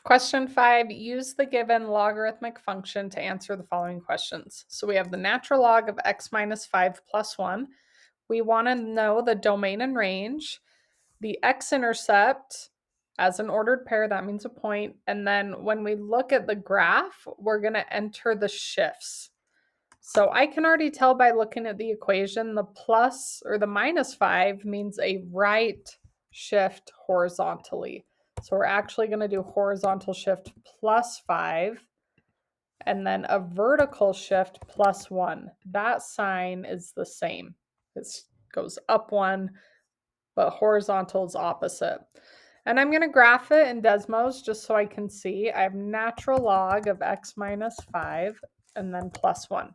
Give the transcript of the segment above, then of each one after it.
Question 5, use the given logarithmic function to answer the following questions. So we have the natural log of x minus 5 plus 1. We want to know the domain and range, the x-intercept as an ordered pair, that means a point. And then when we look at the graph, we're going to enter the shifts. So I can already tell by looking at the equation, the plus or the minus 5 means a right shift horizontally. So we're actually going to do horizontal shift plus 5 and then a vertical shift plus 1. That sign is the same. It goes up 1, but horizontal is opposite. And I'm going to graph it in Desmos just so I can see. I have natural log of x minus 5 and then plus 1.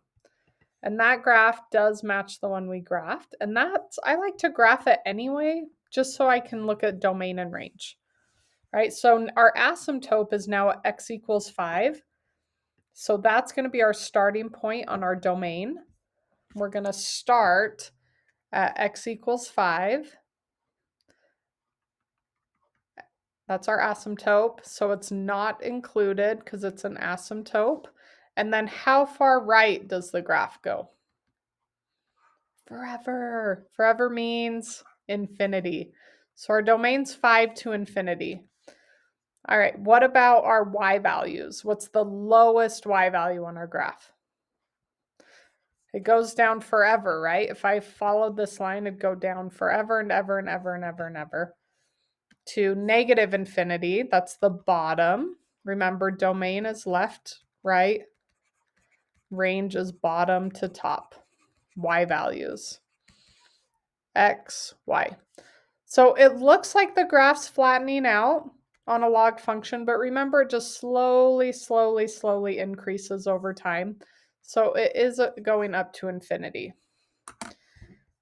And that graph does match the one we graphed. And I like to graph it anyway, just so I can look at domain and range. Right, so our asymptote is now at x equals 5. So that's going to be our starting point on our domain. We're going to start at x equals 5. That's our asymptote. So it's not included because it's an asymptote. And then how far right does the graph go? Forever. Forever means infinity. So our domain's 5 to infinity. All right, what about our y values? What's the lowest y value on our graph? It goes down forever, right? If I followed this line, it'd go down forever and ever and ever and ever and ever to negative infinity. That's the bottom. Remember, domain is left, right? Range is bottom to top. Y values. X, Y. So it looks like the graph's flattening out on a log function, but remember it just slowly increases over time. So it is going up to infinity.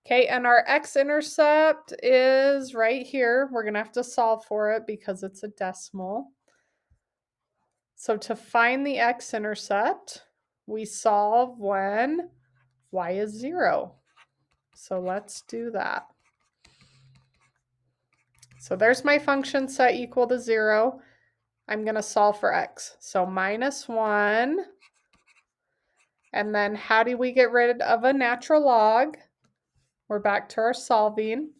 Okay, and our x-intercept is right here. We're going to have to solve for it because it's a decimal. So to find the x-intercept, we solve when y is 0. So let's do that. So there's my function set equal to 0. I'm going to solve for x. So minus 1. And then how do we get rid of a natural log? We're back to our solving.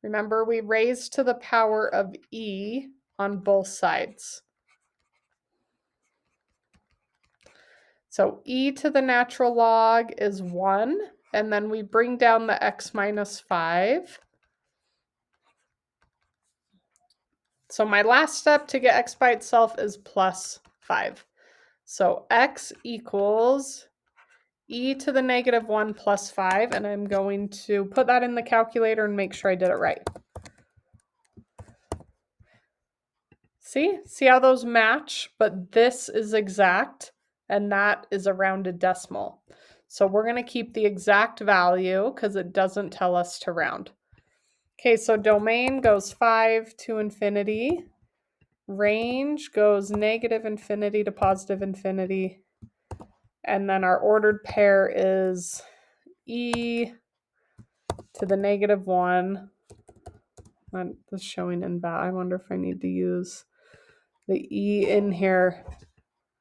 Remember, we raised to the power of e on both sides. So e to the natural log is 1. And then we bring down the x minus 5. So my last step to get x by itself is plus 5. So x equals e to the negative 1 plus 5, and I'm going to put that in the calculator and make sure I did it right. See how those match? But this is exact, and that is a rounded decimal. So we're going to keep the exact value because it doesn't tell us to round. Okay, so domain goes 5 to infinity. Range goes negative infinity to positive infinity. And then our ordered pair is e to the negative 1. That's showing in bat. I wonder if I need to use the e in here.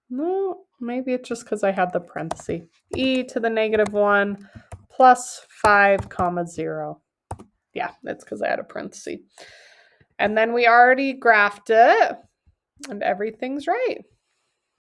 No, maybe it's just because I had the parenthesis. E to the negative 1 plus 5 comma 0. Yeah, that's because I had a parenthesis. And then we already graphed it, and everything's right.